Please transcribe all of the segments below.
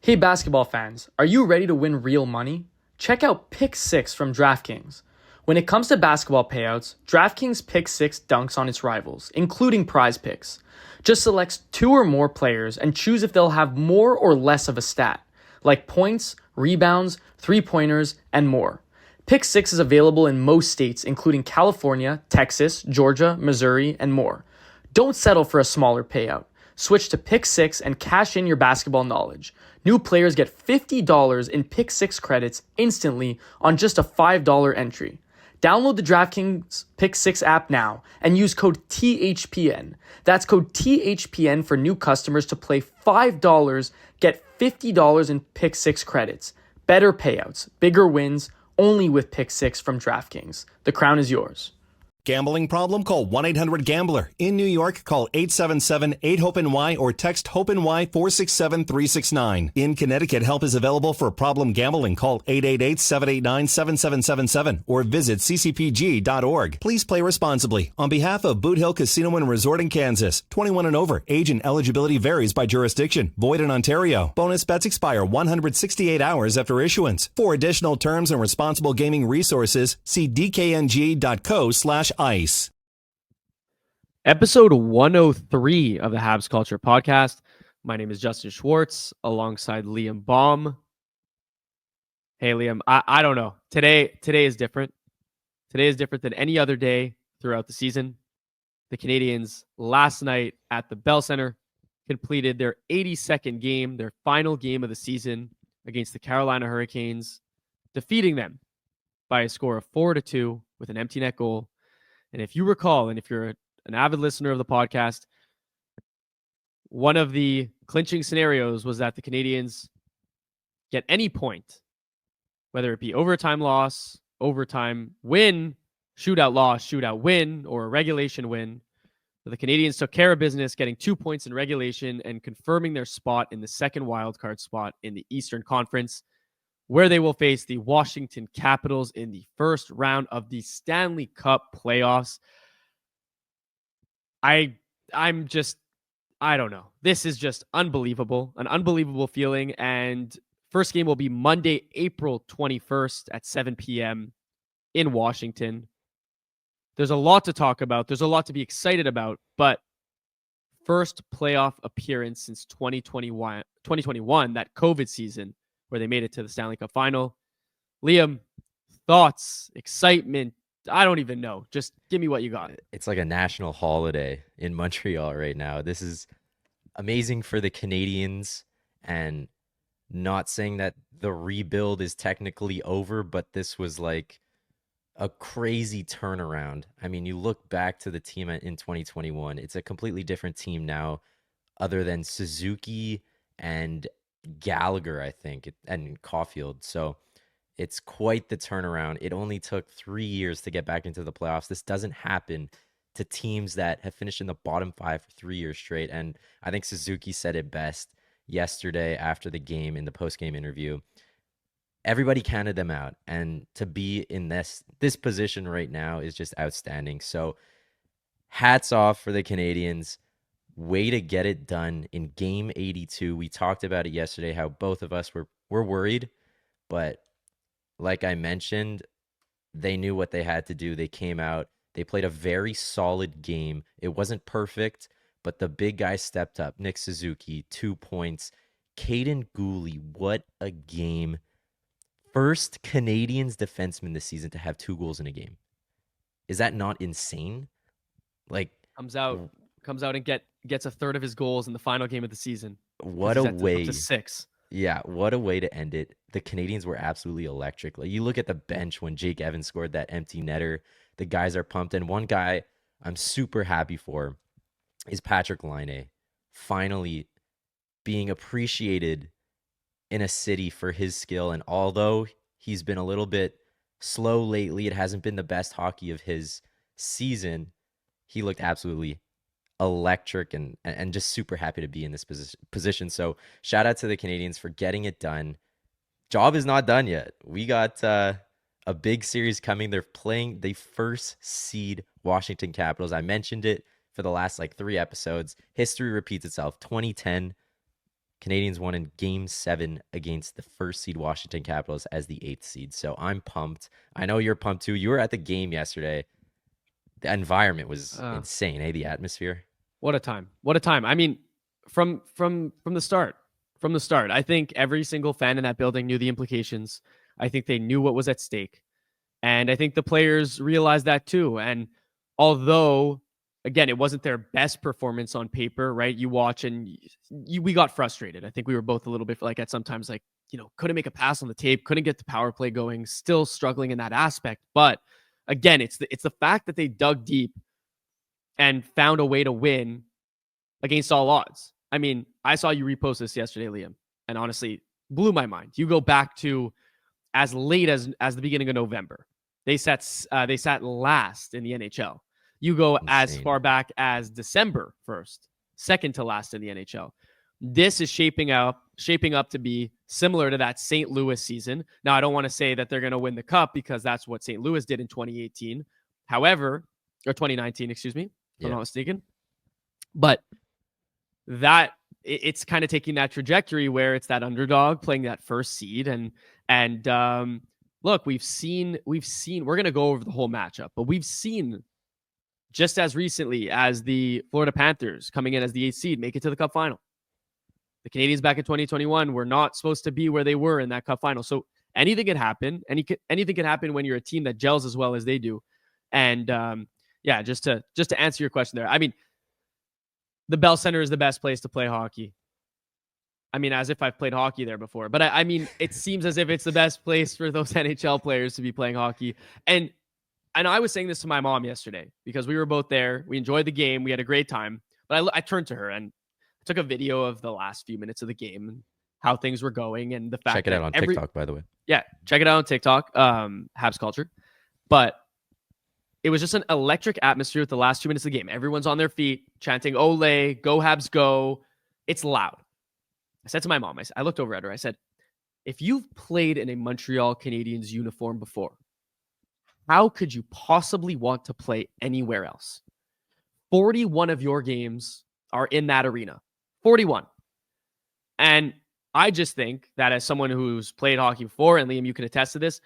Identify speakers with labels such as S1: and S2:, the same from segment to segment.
S1: Hey basketball fans, are you ready to win real money? Check out Pick 6 from DraftKings. When it comes to basketball payouts, DraftKings Pick 6 dunks on its rivals, including prize picks. Just select two or more players and choose if they'll have more or less of a stat, like points, rebounds, three-pointers, and more. Pick 6 is available in most states, including California, Texas, Georgia, Missouri, and more. Don't settle for a smaller payout. Switch to Pick 6 and cash in your basketball knowledge. New players get $50 in Pick 6 credits instantly on just a $5 entry. Download the DraftKings Pick 6 app now and use code THPN. That's code THPN for new customers to play $5, get $50 in Pick 6 credits. Better payouts, bigger wins, only with Pick 6 from DraftKings. The crown is yours.
S2: Gambling problem? Call 1-800-GAMBLER. In New York, call 877-8-HOPE-NY or text HOPE-NY 467-369. In Connecticut, help is available for problem gambling. Call 888-789-7777 or visit ccpg.org. Please play responsibly. On behalf of Boot Hill Casino and Resort in Kansas, 21 and over. Age and eligibility varies by jurisdiction. Void in Ontario. Bonus bets expire 168 hours after issuance. For additional terms and responsible gaming resources, see dkng.co/ice.
S3: Episode 103 of the Habs Culture Podcast. My name is Justin Schwartz alongside Liam Baum. Hey, Liam, I don't know. Today is different. Today is different than any other day throughout the season. The Canadiens last night at the Bell Center completed their 82nd game, their final game of the season against the Carolina Hurricanes, defeating them by a score of 4-2 with an empty net goal. And if you recall, and if you're an avid listener of the podcast, one of the clinching scenarios was that the Canadiens get any point, whether it be overtime loss, overtime win, shootout loss, shootout win, or a regulation win. But the Canadiens took care of business, getting 2 points in regulation and confirming their spot in the second wildcard spot in the Eastern Conference, where they will face the Washington Capitals in the first round of the Stanley Cup playoffs. I don't know. This is just unbelievable, an unbelievable feeling. And first game will be Monday, April 21st at 7 p.m. in Washington. There's a lot to talk about. There's a lot to be excited about, but first playoff appearance since 2021, that COVID season, where they made it to the Stanley Cup final. Liam, thoughts, excitement? I don't even know. Just give me what you got.
S4: It's like a national holiday in Montreal right now. This is amazing for the Canadiens, and not saying that the rebuild is technically over, but this was like a crazy turnaround. I mean, you look back to the team in 2021, it's a completely different team now, other than Suzuki and Gallagher, I think, and Caulfield. So it's quite the turnaround. It only took 3 years to get back into the playoffs. This doesn't happen to teams that have finished in the bottom five for 3 years straight. And I think Suzuki said it best yesterday after the game in the post-game interview. Everybody counted them out, and to be in this position right now is just outstanding. So hats off for the Canadiens. Way to get it done in game 82. We talked about it yesterday, how both of us were worried, but like I mentioned, they knew what they had to do. They came out, they played a very solid game. It wasn't perfect, but the big guy stepped up. Nick Suzuki, 2 points. Kaiden Guhle, what a game. First Canadiens defenseman this season to have 2 goals in a game. Is that not insane? Like,
S3: Comes out and gets a third of his goals in the final game of the season.
S4: What a way
S3: to 6.
S4: Yeah, what a way to end it. The Canadiens were absolutely electric. Like, you look at the bench when Jake Evans scored that empty netter, the guys are pumped. And one guy I'm super happy for is Patrick Laine, finally being appreciated in a city for his skill. And although he's been a little bit slow lately, it hasn't been the best hockey of his season, he looked absolutely electric and just super happy to be in this position. So shout out to the Canadiens for getting it done. Job is not done yet. We got a big series coming. They're playing the first seed Washington Capitals. I mentioned it for the last 3 episodes. History repeats itself. 2010, Canadiens won in Game 7 against the first seed Washington Capitals as the 8th seed. So I'm pumped. I know you're pumped too. You were at the game yesterday. The environment was insane, The atmosphere.
S3: What a time. What a time. I mean, from the start. From the start, I think every single fan in that building knew the implications. I think they knew what was at stake. And I think the players realized that too. And although, again, it wasn't their best performance on paper, right? You watch and we got frustrated. I think we were both a little bit like at sometimes like, couldn't make a pass on the tape, couldn't get the power play going, still struggling in that aspect. But again, it's the fact that they dug deep and found a way to win against all odds. I mean, I saw you repost this yesterday, Liam, and honestly, blew my mind. You go back to as late as the beginning of November. They sat last in the NHL. You go as far back as December 1st, second to last in the NHL. This is shaping up to be similar to that St. Louis season. Now, I don't want to say that they're going to win the cup because that's what St. Louis did in 2018. However, or 2019, excuse me, if I'm not mistaken. But that it's kind of taking that trajectory where it's that underdog playing that first seed. And look, we've seen, we're going to go over the whole matchup, but we've seen just as recently as the Florida Panthers coming in as the 8th seed, make it to the cup final. The Canadiens back in 2021 were not supposed to be where they were in that cup final. So anything can happen. Anything can happen when you're a team that gels as well as they do. And just to answer your question there, I mean, the Bell Center is the best place to play hockey. I mean, as if I've played hockey there before. But I mean, it seems as if it's the best place for those NHL players to be playing hockey. And I was saying this to my mom yesterday because we were both there. We enjoyed the game. We had a great time. But I turned to her and took a video of the last few minutes of the game and how things were going. And the fact
S4: check it out on TikTok, by the way.
S3: Yeah, check it out on TikTok, Habs Culture. But it was just an electric atmosphere with the last 2 minutes of the game. Everyone's on their feet, chanting, Ole, go Habs, go. It's loud. I said to my mom, I looked over at her. I said, if you've played in a Montreal Canadiens uniform before, how could you possibly want to play anywhere else? 41 of your games are in that arena. 41. And I just think that as someone who's played hockey before, and Liam, you can attest to this,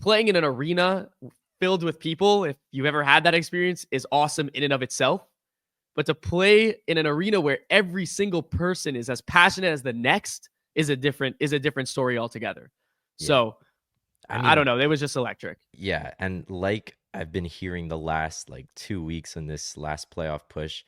S3: playing in an arena filled with people, if you've ever had that experience, is awesome in and of itself. But to play in an arena where every single person is as passionate as the next is a different story altogether. Yeah. So I mean, I don't know. It was just electric.
S4: Yeah. And like I've been hearing the last 2 weeks in this last playoff push,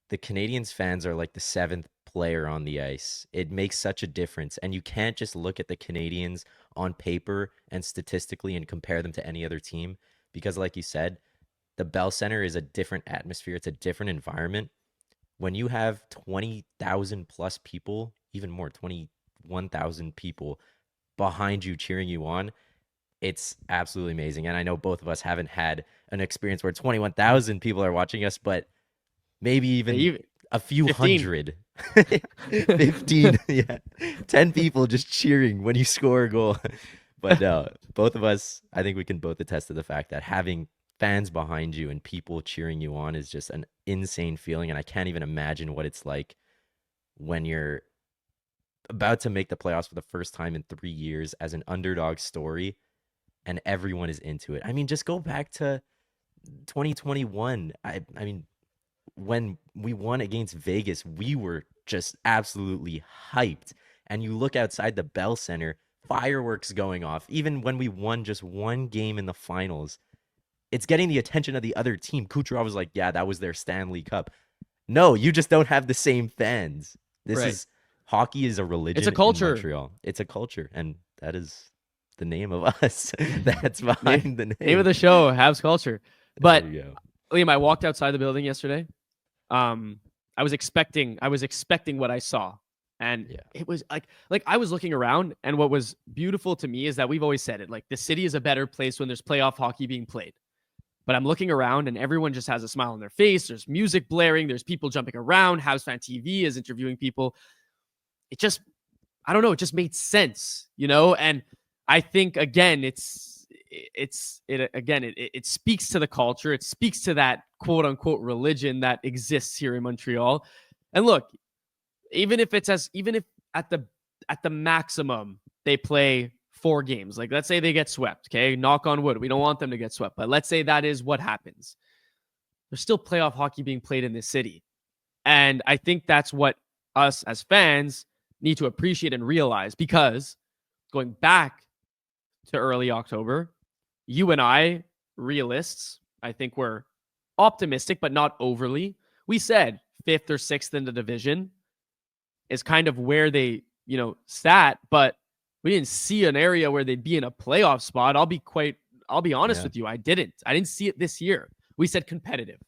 S4: the Canadiens fans are like the 7th player on the ice. It makes such a difference. And you can't just look at the Canadiens on paper and statistically and compare them to any other team. Because like you said, the Bell Center is a different atmosphere. It's a different environment. When you have 20,000 plus people, even more, 21,000 people behind you cheering you on, it's absolutely amazing. And I know both of us haven't had an experience where 21,000 people are watching us, but maybe even a few
S3: 15.
S4: hundred. 15, yeah. 10 people just cheering when you score a goal. But no, both of us, I think we can both attest to the fact that having fans behind you and people cheering you on is just an insane feeling. And I can't even imagine what it's like when you're about to make the playoffs for the first time in 3 years as an underdog story and everyone is into it. I mean, just go back to 2021. I mean, when we won against Vegas, we were just absolutely hyped. And you look outside the Bell Center, fireworks going off. Even when we won just one game in the finals, it's getting the attention of the other team. Kucherov was like, yeah, that was their Stanley Cup. No, you just don't have the same fans. Hockey is a religion.
S3: It's a culture.
S4: In Montreal. It's a culture. And that is the name of us. That's behind the name
S3: of the show, Habs Culture. But Liam, I walked outside the building yesterday. I was expecting what I saw. And it was like I was looking around, and what was beautiful to me is that we've always said it, like the city is a better place when there's playoff hockey being played. But I'm looking around and everyone just has a smile on their face. There's music blaring. There's people jumping around. Habs Fan TV is interviewing people. It just, I don't know. It just made sense, And I think again, it speaks to the culture. It speaks to that quote unquote religion that exists here in Montreal. And look, even if at the maximum they play 4 games. Like, let's say they get swept, okay? Knock on wood. We don't want them to get swept, but let's say that is what happens. There's still playoff hockey being played in this city. And I think that's what us as fans need to appreciate and realize, because going back to early October, you and I, realists, I think we're optimistic, but not overly. We said 5th or 6th in the division is kind of where they, sat, but we didn't see an area where they'd be in a playoff spot. I'll be honest with you. I didn't see it this year. We said competitive.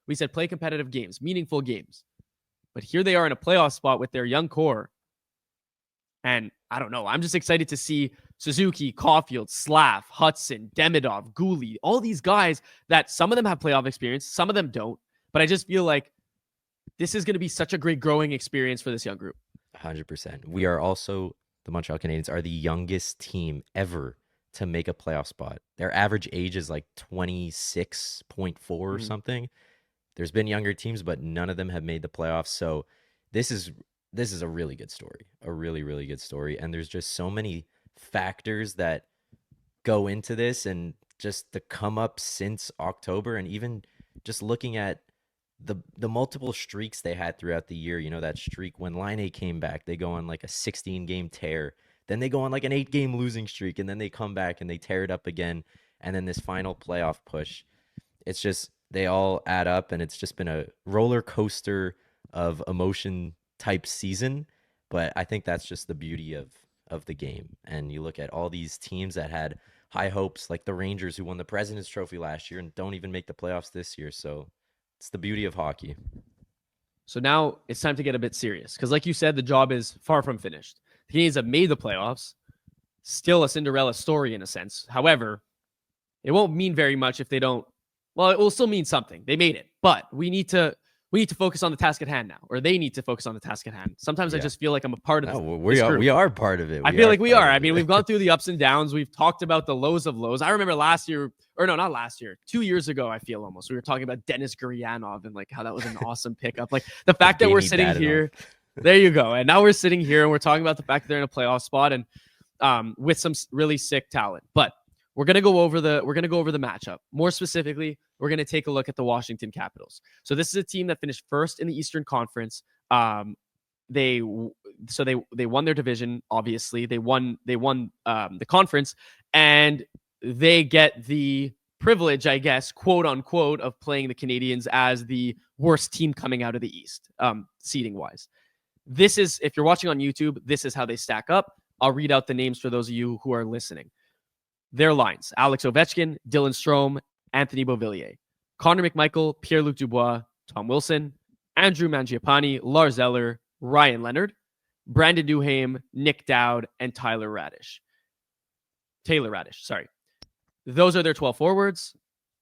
S3: We said play competitive games, meaningful games. But here they are in a playoff spot with their young core. And I don't know. I'm just excited to see Suzuki, Caulfield, Slav, Hudson, Demidov, Guhle, all these guys that some of them have playoff experience, some of them don't. But I just feel like this is going to be such a great growing experience for this young group.
S4: 100%. We are also, the Montreal Canadiens are the youngest team ever to make a playoff spot. Their average age is like 26.4 or something. There's been younger teams, but none of them have made the playoffs. So this is a really good story, a really, really good story. And there's just so many factors that go into this, and just the come up since October, and even just looking at the multiple streaks they had throughout the year. That streak when Line came back, they go on like a 16-game tear. Then they go on like an 8-game losing streak, and then they come back and they tear it up again. And then this final playoff push. It's just, they all add up, and it's just been a roller coaster of emotion type season. But I think that's just the beauty of the game. And you look at all these teams that had high hopes, like the Rangers, who won the President's Trophy last year and don't even make the playoffs this year. So it's the beauty of hockey.
S3: So now it's time to get a bit serious, because like you said, the job is far from finished. The Canadiens have made the playoffs, still a Cinderella story in a sense. However, it won't mean very much if they don't. Well, it will still mean something. They made it, but we need to focus on the task at hand now, or they need to focus on the task at hand. Sometimes I just feel like I'm a part of this.
S4: We are part of it.
S3: I feel like we are. I mean, we've gone through the ups and downs. We've talked about the lows of lows. I remember last year, or no, not last year, 2 years ago, I feel almost, we were talking about Denis Gurianov and like how that was an awesome pickup. Like the fact that we're sitting here, there you go. And now we're sitting here and we're talking about the fact that they're in a playoff spot and with some really sick talent. But we're gonna go over the matchup. More specifically, we're gonna take a look at the Washington Capitals. So this is a team that finished first in the Eastern Conference. They won their division. Obviously, they won the conference, and they get the privilege, I guess, quote unquote, of playing the Canadiens as the worst team coming out of the East, seeding wise. This is, if you're watching on YouTube, this is how they stack up. I'll read out the names for those of you who are listening. Their lines: Alex Ovechkin, Dylan Strome, Anthony Beauvillier, Connor McMichael, Pierre-Luc Dubois, Tom Wilson, Andrew Mangiapane, Lars Eller, Ryan Leonard, Brandon Duhaime, Nick Dowd, and Taylor Radish. Sorry. Those are their 12 forwards.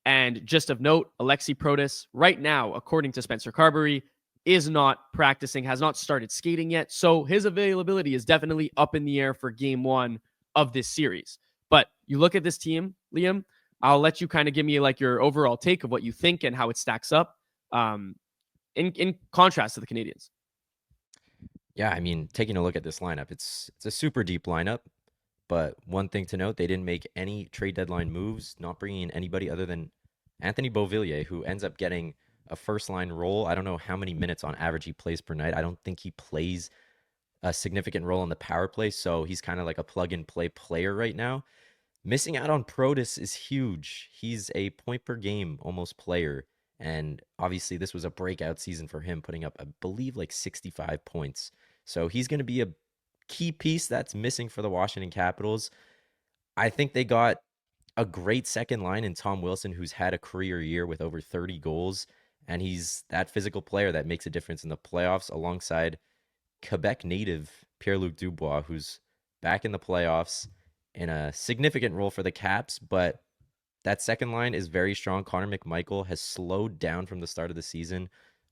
S3: And just of note, Alexi Protas, right now, according to Spencer Carberry, is not practicing, has not started skating yet. So his availability is definitely up in the air for game 1 of this series. But you look at this team, Liam, I'll let you kind of give me like your overall take of what you think and how it stacks up in contrast to the Canadiens.
S4: Yeah, I mean, taking a look at this lineup, it's a super deep lineup. But one thing to note, they didn't make any trade deadline moves, not bringing in anybody other than Anthony Beauvillier, who ends up getting a first-line role. I don't know how many minutes on average he plays per night. I don't think he plays a significant role in the power play, so he's kind of like a plug-and-play player right now. Missing out on Protas is huge. He's a point-per-game almost player, and obviously this was a breakout season for him, putting up, I believe, like 65 points. So he's going to be a key piece that's missing for the Washington Capitals. I think they got a great second line in Tom Wilson, who's had a career year with over 30 goals, and he's that physical player that makes a difference in the playoffs, alongside Quebec native Pierre-Luc Dubois, who's back in the playoffs in a significant role for the Caps. But that second line is very strong. Connor McMichael has slowed down from the start of the season.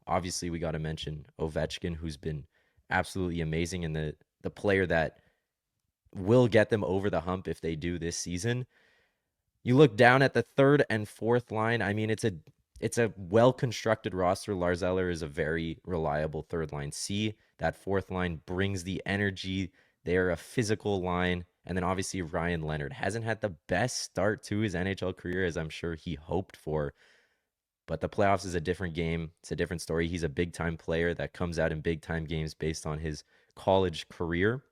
S4: Obviously, we got to mention Ovechkin, who's been absolutely amazing, and the player that will get them over the hump if they do this season. You look down at the third and fourth line. I mean, it's it's a well-constructed roster. Lars Eller is a very reliable third line C. That fourth line brings the energy. They're a physical line. And then obviously Ryan Leonard hasn't had the best start to his NHL career as I'm sure he hoped for. But the playoffs is a different game. It's a different story. He's a big-time player that comes out in big-time games based on his college career.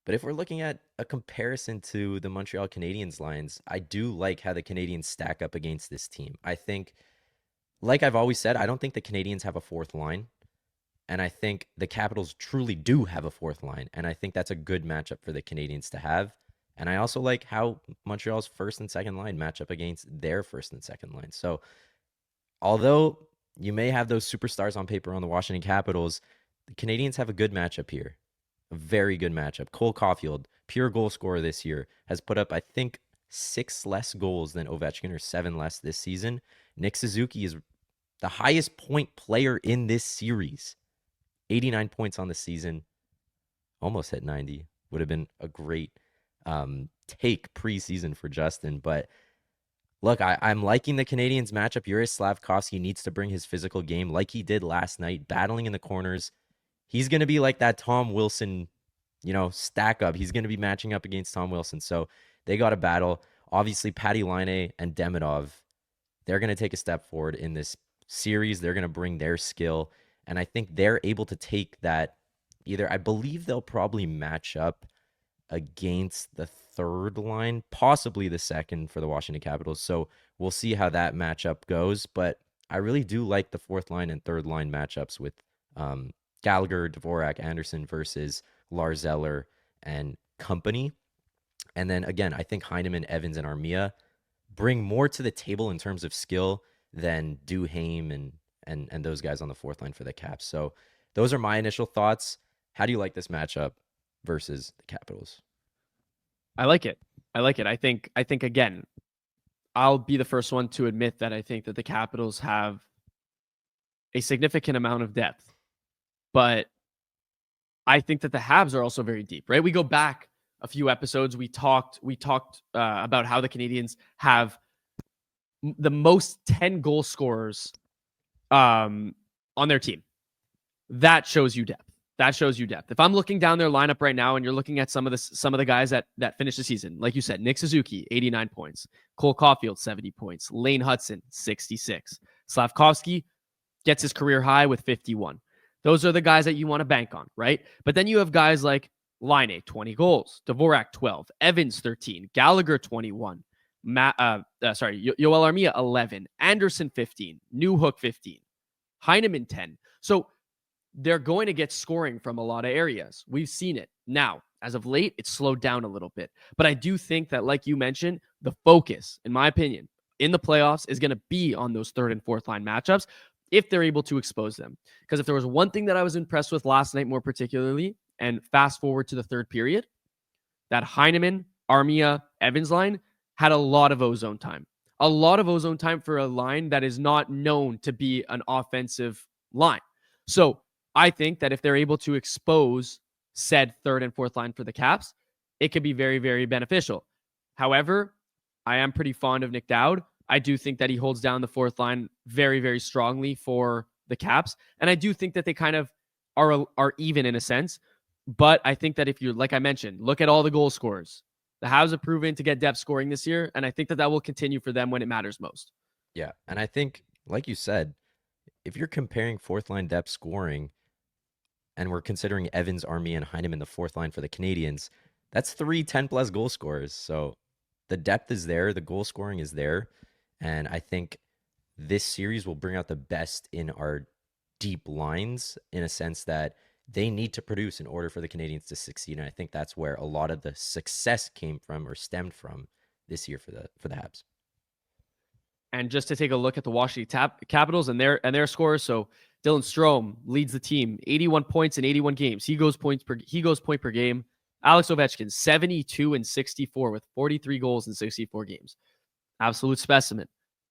S4: But if we're looking at a comparison to the Montreal Canadiens lines, I do like how the Canadiens stack up against this team. I think, like I've always said, I don't think the Canadiens have a fourth line. And I think the Capitals truly do have a fourth line. And I think that's a good matchup for the Canadiens to have. And I also like how Montreal's first and second line match up against their first and second line. So although you may have those superstars on paper on the Washington Capitals, the Canadiens have a good matchup here. A very good matchup. Cole Caulfield, pure goal scorer this year, has put up, I think, 6 less goals than Ovechkin, or 7 less this season. Nick Suzuki is the highest point player in this series. 89 points on the season. Almost hit 90. Would have been a great take preseason for Justin. But look, I'm liking the Canadiens matchup. Yuri Slavkovsky needs to bring his physical game like he did last night, battling in the corners. He's going to be like that Tom Wilson, stack up. He's going to be matching up against Tom Wilson. So they got a battle. Obviously, Patty Laine and Demidov, they're going to take a step forward in this series. They're going to bring their skill. And I think they're able to take that I believe they'll probably match up against the third line, possibly the second for the Washington Capitals. So we'll see how that matchup goes. But I really do like the fourth line and third line matchups with Gallagher, Dvorak, Anderson versus Lars Eller and company. And then again, I think Heineman, Evans, and Armia bring more to the table in terms of skill than Duhaime and those guys on the fourth line for the Caps. So those are my initial thoughts. How do you like this matchup versus the Capitals?
S3: I like it. I think again, I'll be the first one to admit that I think that the Capitals have a significant amount of depth. But I think that the Habs are also very deep, right? We go back a few episodes. We talked about how the Canadiens have the most 10 goal scorers on their team. That shows you depth. If I'm looking down their lineup right now and you're looking at some of the guys that finished the season, like you said, Nick Suzuki, 89 points, Cole Caulfield, 70 points, Lane Hudson, 66, Slavkovsky gets his career high with 51. Those are the guys that you want to bank on, right? But then you have guys like Laine, 20 goals, Dvorak, 12, Evans, 13, Gallagher, 21, Yoel Armia, 11, Anderson, 15, Newhook, 15, Heineman, 10. So they're going to get scoring from a lot of areas. We've seen it. Now, as of late, it's slowed down a little bit. But I do think that, like you mentioned, the focus, in my opinion, in the playoffs is going to be on those third and fourth line matchups if they're able to expose them. Because if there was one thing that I was impressed with last night more particularly, and fast forward to the third period, that Heineman, Armia, Evans line had a lot of ozone time. A lot of ozone time for a line that is not known to be an offensive line. So I think that if they're able to expose said third and fourth line for the Caps, it could be very, very beneficial. However, I am pretty fond of Nick Dowd. I do think that he holds down the fourth line very, very strongly for the Caps. And I do think that they kind of are even in a sense. But I think that if you, like I mentioned, look at all the goal scorers, the Habs have proven to get depth scoring this year. And I think that will continue for them when it matters most.
S4: Yeah. And I think, like you said, if you're comparing fourth line depth scoring, and we're considering Evans, Armia, and Heineman the fourth line for the Canadiens, that's 3 10-plus goal scorers. So the depth is there. The goal scoring is there. And I think this series will bring out the best in our deep lines in a sense that they need to produce in order for the Canadiens to succeed. And I think that's where a lot of the success came from or stemmed from this year for the Habs.
S3: And just to take a look at the Washington Capitals and their scores. So Dylan Strome leads the team, 81 points in 81 games. He goes point per game. Alex Ovechkin, 72 and 64 with 43 goals in 64 games. Absolute specimen.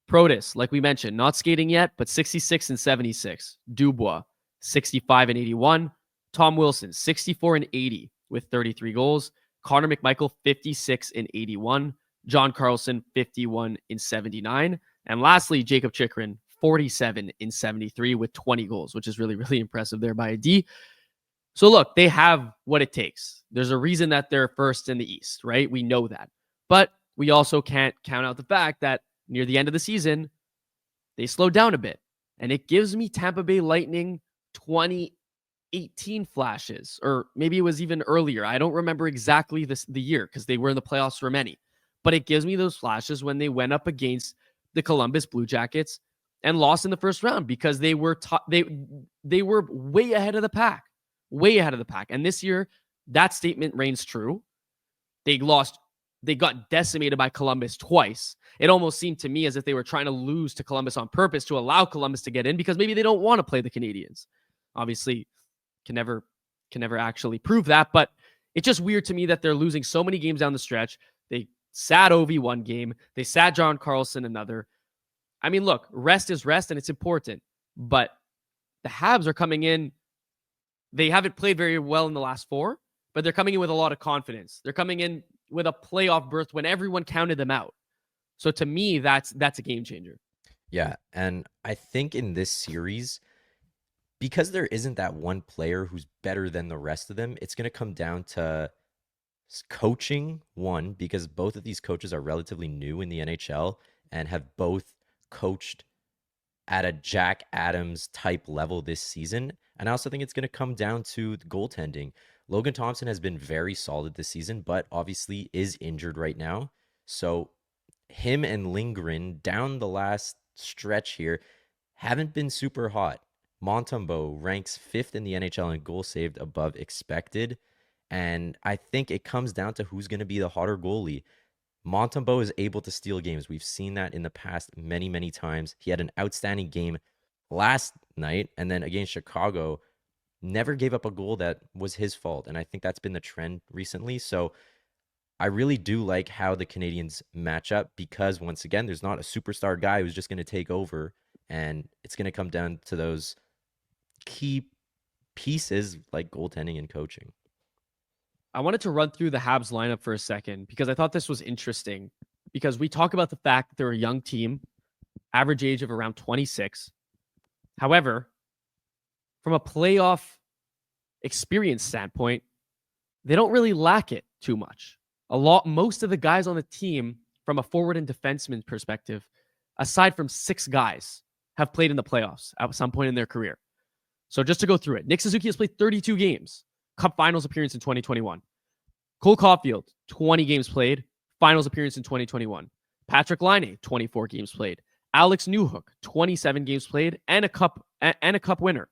S3: Protis, like we mentioned, not skating yet, but 66 and 76. Dubois, 65 and 81. Tom Wilson, 64 and 80 with 33 goals. Connor McMichael, 56 and 81. John Carlson, 51 in 79. And lastly, Jacob Chikrin, 47 in 73 with 20 goals, which is really, really impressive there by a D. So look, they have what it takes. There's a reason that they're first in the East, right? We know that. But we also can't count out the fact that near the end of the season, they slowed down a bit. And it gives me Tampa Bay Lightning 2018 flashes, or maybe it was even earlier. I don't remember exactly the year because they were in the playoffs for many. But it gives me those flashes when they went up against the Columbus Blue Jackets and lost in the first round because they were they were way ahead of the pack. Way ahead of the pack. And this year, that statement reigns true. They got decimated by Columbus twice. It almost seemed to me as if they were trying to lose to Columbus on purpose to allow Columbus to get in because maybe they don't want to play the Canadiens. Obviously, can never actually prove that, but it's just weird to me that they're losing so many games down the stretch. They sat Ovi one game. They sat John Carlson another. I mean, look, rest is rest and it's important, but the Habs are coming in. They haven't played very well in the last 4, but they're coming in with a lot of confidence. They're coming in with a playoff berth when everyone counted them out. So to me, that's a game changer.
S4: Yeah, and I think in this series, because there isn't that one player who's better than the rest of them, it's going to come down to coaching, one, because both of these coaches are relatively new in the NHL and have both coached at a Jack Adams type level this season. And I also think it's going to come down to the goaltending. Logan Thompson has been very solid this season, but obviously is injured right now. So him and Lindgren down the last stretch here haven't been super hot. Montembeault ranks 5th in the NHL in goals saved above expected. And I think it comes down to who's going to be the hotter goalie. Montembeault is able to steal games. We've seen that in the past many, many times. He had an outstanding game last night, and then against Chicago, never gave up a goal that was his fault. And I think that's been the trend recently. So I really do like how the Canadiens match up because, once again, there's not a superstar guy who's just going to take over. And it's going to come down to those key pieces like goaltending and coaching.
S3: I wanted to run through the Habs lineup for a second because I thought this was interesting because we talk about the fact that they're a young team, average age of around 26. However, from a playoff experience standpoint, they don't really lack it too much. Most of the guys on the team, from a forward and defenseman perspective, aside from 6 guys, have played in the playoffs at some point in their career. So just to go through it, Nick Suzuki has played 32 games, Cup Finals appearance in 2021. Cole Caulfield, 20 games played, Finals appearance in 2021. Patrick Laine, 24 games played. Alex Newhook, 27 games played, and a cup winner.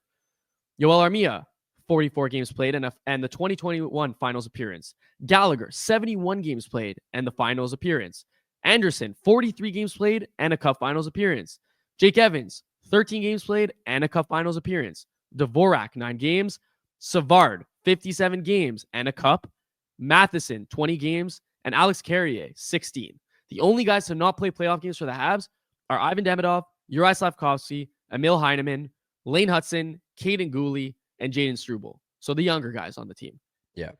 S3: Yoel Armia, 44 games played, and the 2021 Finals appearance. Gallagher, 71 games played, and the Finals appearance. Anderson, 43 games played, and a Cup Finals appearance. Jake Evans, 13 games played, and a Cup Finals appearance. Dvorak, 9 games. Savard, 57 games, and a Cup. Matheson, 20 games, and Alex Carrier, 16. The only guys to not play playoff games for the Habs are Ivan Demidov, Uri Slavkovsky, Emil Heineman, Lane Hudson, Kaiden Guhle, and Jaden Struble. So the younger guys on the team.
S4: Yeah.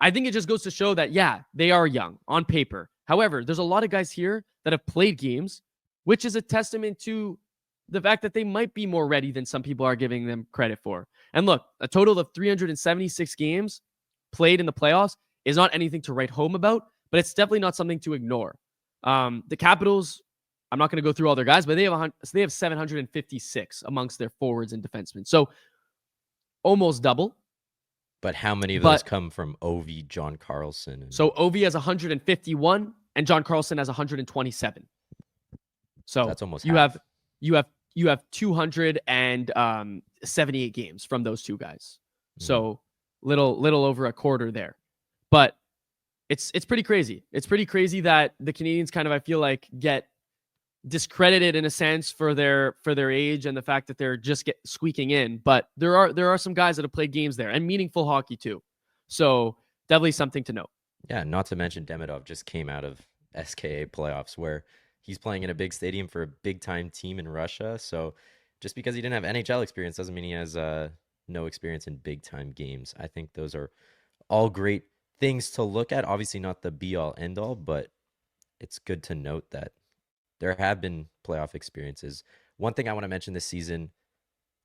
S3: I think it just goes to show that, yeah, they are young on paper. However, there's a lot of guys here that have played games, which is a testament to the fact that they might be more ready than some people are giving them credit for. And look, a total of 376 games played in the playoffs is not anything to write home about, but it's definitely not something to ignore. The Capitals, I'm not going to go through all their guys, but they have 756 amongst their forwards and defensemen. So almost double.
S4: But how many of those come from Ovi, John Carlson?
S3: So Ovi has 151 and John Carlson has 127. So
S4: that's almost
S3: you
S4: half.
S3: you have 278 games from those two guys. So little over a quarter there. But it's pretty crazy. It's pretty crazy that the Canadiens kind of, I feel like, get discredited in a sense for their age and the fact that they're just squeaking in. But there are some guys that have played games there and meaningful hockey too. So definitely something to note.
S4: Yeah, not to mention Demidov just came out of SKA playoffs where he's playing in a big stadium for a big time team in Russia. So just because he didn't have NHL experience doesn't mean he has no experience in big time games. I think those are all great things to look at. Obviously not the be all end all, but it's good to note that there have been playoff experiences. One thing I want to mention this season,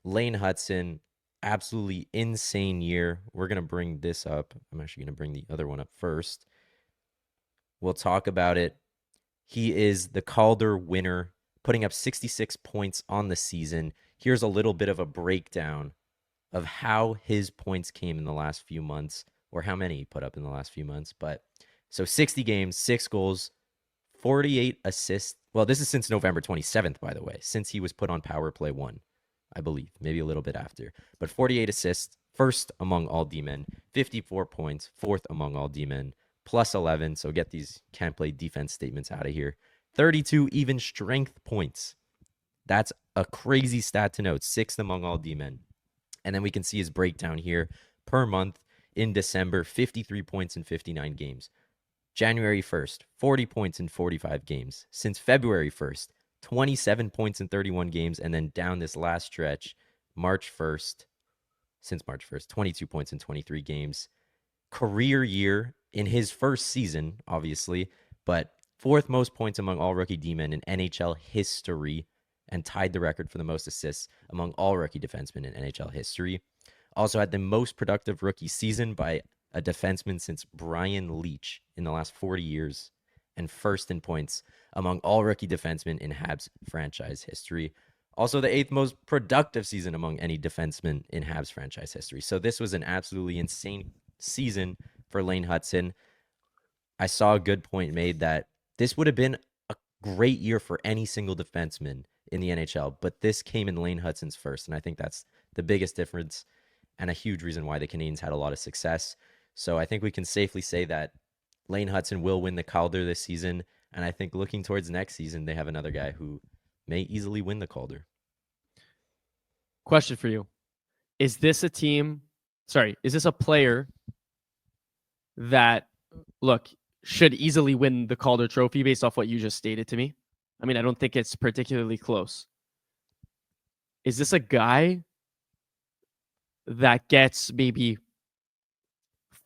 S4: Lane Hudson, absolutely insane year. We're going to bring this up. I'm actually going to bring the other one up first. We'll talk about it. He is the Calder winner, putting up 66 points on the season. Here's a little bit of a breakdown of how his points came in the last few months, or how many he put up in the last few months. But so 60 games, 6 goals, 48 assists. Well, this is since November 27th, by the way, since he was put on power play 1, I believe, maybe a little bit after. But 48 assists, first among all D-men, 54 points, fourth among all D-men, plus 11. So get these can't play defense statements out of here. 32 even strength points. That's a crazy stat to note. 6th among all D-men. And then we can see his breakdown here per month. In December, 53 points in 59 games. January 1st, 40 points in 45 games. Since February 1st, 27 points in 31 games. And then down this last stretch, March 1st, since March 1st, 22 points in 23 games. Career year in his first season, obviously, but 4th most points among all rookie D-men in NHL history, and tied the record for the most assists among all rookie defensemen in NHL history. Also had the most productive rookie season by a defenseman since Brian Leetch in the last 40 years, and first in points among all rookie defensemen in Habs franchise history. Also the 8th most productive season among any defenseman in Habs franchise history. So this was an absolutely insane season for Lane Hudson. I saw a good point made that this would have been a great year for any single defenseman in the NHL, but this came in Lane Hudson's first, and I think that's the biggest difference and a huge reason why the Canadiens had a lot of success. So I think we can safely say that Lane Hudson will win the Calder this season, and I think looking towards next season, they have another guy who may easily win the Calder.
S3: Question for you. Is this a player that, look, should easily win the Calder Trophy based off what you just stated to me? I mean, I don't think it's particularly close. Is this a guy that gets maybe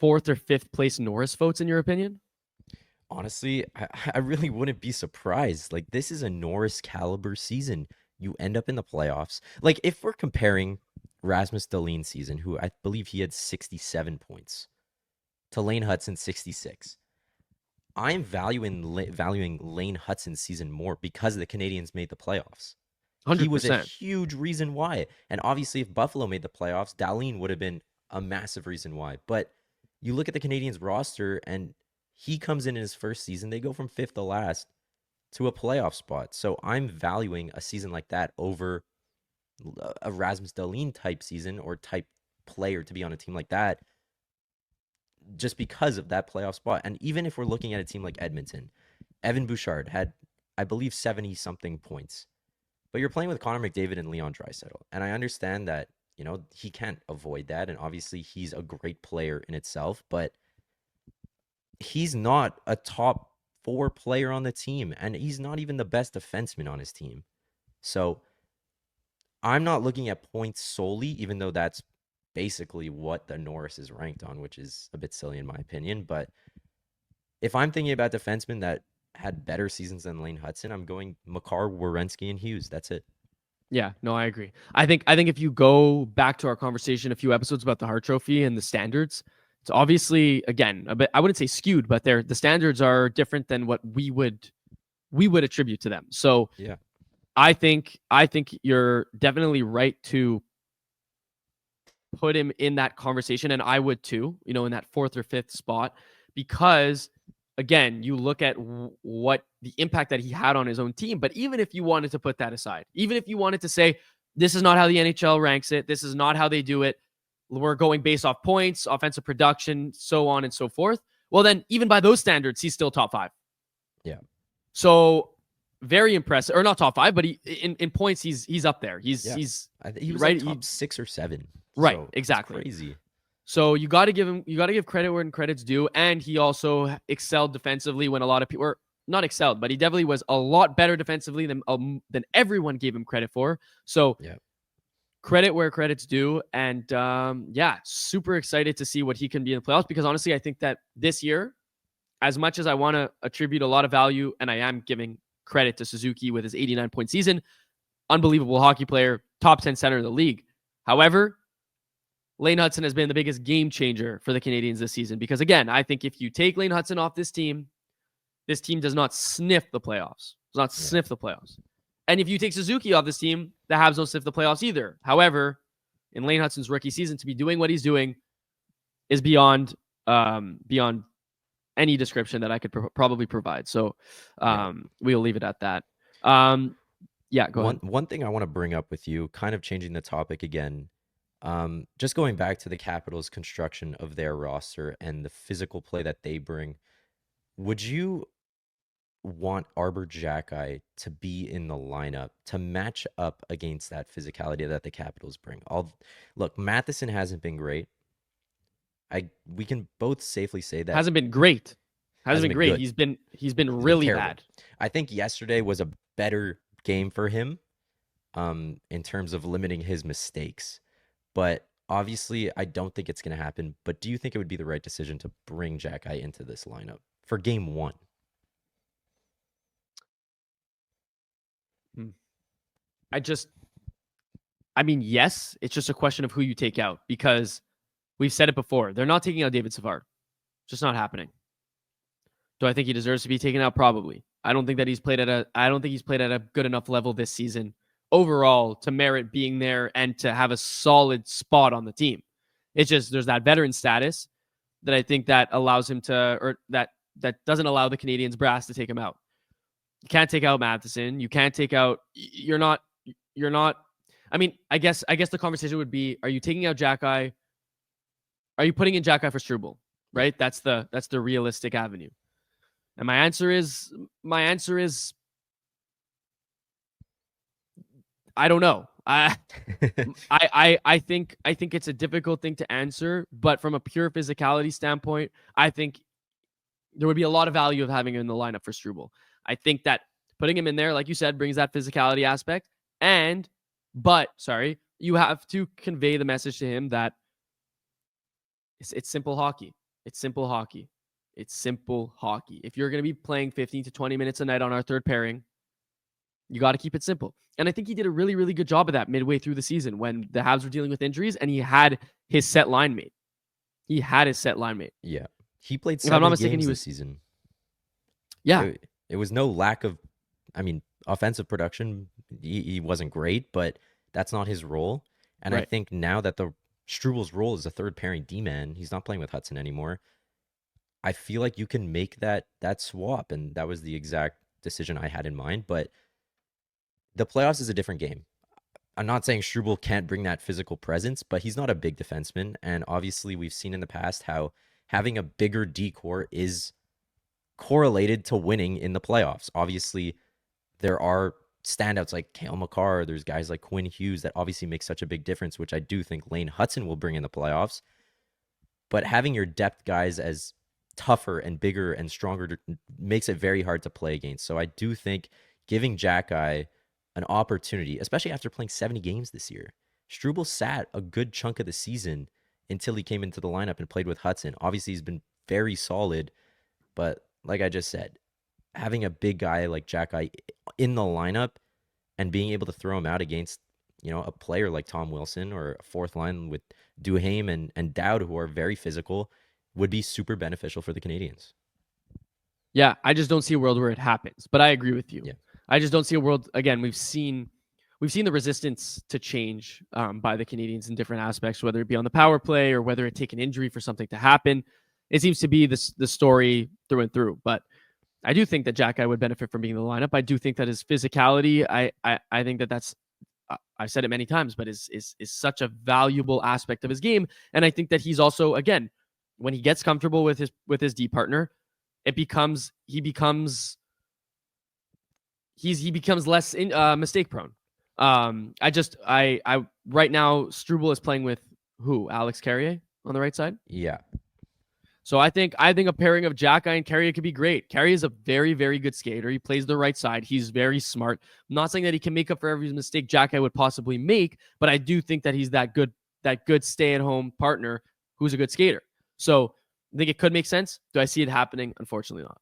S3: 4th or 5th place Norris votes, in your opinion?
S4: Honestly, I really wouldn't be surprised. Like, this is a Norris caliber season. You end up in the playoffs. Like, if we're comparing Rasmus Dahlin's season, who I believe he had 67 points, to Lane Hudson 66. I'm valuing Lane Hudson's season more because the Canadiens made the playoffs.
S3: 100%.
S4: He was a huge reason why. And obviously, if Buffalo made the playoffs, Dahlin would have been a massive reason why. But you look at the Canadiens roster, and he comes in his first season. They go from 5th to last to a playoff spot. So I'm valuing a season like that over a Rasmus Dahlin type season or type player to be on a team like that, just because of that playoff spot. And even if we're looking at a team like Edmonton, Evan Bouchard had, I believe, 70-something points. But you're playing with Connor McDavid and Leon Draisaitl. And I understand that, you know, he can't avoid that. And obviously, he's a great player in itself. But he's not a top 4 player on the team. And he's not even the best defenseman on his team. So I'm not looking at points solely, even though that's basically what the Norris is ranked on, which is a bit silly in my opinion. But if I'm thinking about defensemen that had better seasons than Lane Hudson, I'm going Makar, Werenski, and Hughes. That's it.
S3: Yeah, no, I agree. I think if you go back to our conversation a few episodes about the Hart Trophy and the standards, it's obviously, again, a bit, I wouldn't say skewed, but the standards are different than what we would attribute to them. So
S4: yeah,
S3: I think you're definitely right to put him in that conversation, and I would too, you know, in that 4th or 5th spot, because again, you look at what the impact that he had on his own team. But even if you wanted to put that aside, even if you wanted to say, this is not how the NHL ranks it, this is not how they do it, we're going based off points, offensive production, so on and so forth, well, then even by those standards, he's still top 5.
S4: Yeah.
S3: So very impressive, or not top 5, but he in points, he's up there. He's
S4: he was
S3: right,
S4: like top 6 or 7.
S3: Right,
S4: so
S3: exactly.
S4: Crazy.
S3: So you got to give credit where credit's due, and he also excelled defensively when a lot of people were not excelled, but he definitely was a lot better defensively than everyone gave him credit for. So credit where credit's due, and super excited to see what he can be in the playoffs, because honestly, I think that this year, as much as I want to attribute a lot of value, and I am giving credit to Suzuki with his 89-point season, unbelievable hockey player, top 10 center in the league. However, Lane Hudson has been the biggest game changer for the Canadiens this season because, again, I think if you take Lane Hudson off this team does not sniff the playoffs. Does not sniff the playoffs. And if you take Suzuki off this team, the Habs don't sniff the playoffs either. However, in Lane Hudson's rookie season, to be doing what he's doing is beyond any description that I could probably provide. So we'll leave it at that. Yeah, go ahead.
S4: One thing I want to bring up with you, kind of changing the topic again, just going back to the Capitals' construction of their roster and the physical play that they bring, would you want Arbor Xhekaj to be in the lineup to match up against that physicality that the Capitals bring? Look, Matheson hasn't been great. We can both safely say that
S3: hasn't been great. Hasn't been great.
S4: Good.
S3: He's been really
S4: terrible.
S3: bad.
S4: I think yesterday was a better game for him in terms of limiting his mistakes. But obviously, I don't think it's going to happen. But do you think it would be the right decision to bring Xhekaj into this lineup for game 1?
S3: Yes, it's just a question of who you take out because we've said it before. They're not taking out David Savard. Just not happening. Do I think he deserves to be taken out? Probably. I don't think he's played at a good enough level this season overall to merit being there and to have a solid spot on the team. It's just there's that veteran status that I think that allows him to, or that doesn't allow the Canadiens brass to take him out. You can't take out Matheson. You can't take out. You're not. I mean, I guess the conversation would be: are you taking out Xhekaj? Are you putting in Xhekaj for Struble? Right. That's the realistic avenue. And my answer is I don't know. I think it's a difficult thing to answer, but from a pure physicality standpoint, I think there would be a lot of value of having him in the lineup for Struble. I think that putting him in there, like you said, brings that physicality aspect. But you have to convey the message to him that it's simple hockey. It's simple hockey. It's simple hockey. If you're going to be playing 15 to 20 minutes a night on our third pairing, you got to keep it simple. And I think he did a really, really good job of that midway through the season when the Habs were dealing with injuries and he had his set line mate.
S4: Yeah. He played 7 games this season.
S3: Yeah.
S4: It was no lack of, offensive production. He wasn't great, but that's not his role. And I think now that Struble's role is a third pairing D-man, he's not playing with Hudson anymore. I feel like you can make that swap, and that was the exact decision I had in mind. But the playoffs is a different game. I'm not saying Struble can't bring that physical presence, but he's not a big defenseman. And obviously, we've seen in the past how having a bigger D-core is correlated to winning in the playoffs. Obviously, there are standouts like Cale Makar. There's guys like Quinn Hughes that obviously make such a big difference, which I do think Lane Hudson will bring in the playoffs. But having your depth guys as tougher and bigger and stronger makes it very hard to play against. So I do think giving Xhekaj an opportunity, especially after playing 70 games this year. Struble sat a good chunk of the season until he came into the lineup and played with Hudson. Obviously, he's been very solid, but like I just said, having a big guy like Xhekaj in the lineup and being able to throw him out against, a player like Tom Wilson or a fourth line with Duhaime and Dowd, who are very physical, would be super beneficial for the Canadiens.
S3: Yeah, I just don't see a world where it happens, but I agree with you.
S4: Yeah.
S3: I just don't see a world, again, we've seen the resistance to change by the Canadiens in different aspects, whether it be on the power play or whether it take an injury for something to happen. It seems to be the story through and through, but I do think that Xhekaj would benefit from being in the lineup. I do think that his physicality, I think that's, I've said it many times, but is such a valuable aspect of his game. And I think that he's also, again, when he gets comfortable with his D partner, he becomes less mistake prone. I right now Struble is playing with who? Alex Carrier on the right side.
S4: Yeah.
S3: So I think a pairing of Xhekaj and Carrier could be great. Carrier is a very, very good skater. He plays the right side. He's very smart. I'm not saying that he can make up for every mistake Xhekaj would possibly make, but I do think that he's that good stay-at-home partner who's a good skater. So I think it could make sense. Do I see it happening? Unfortunately not.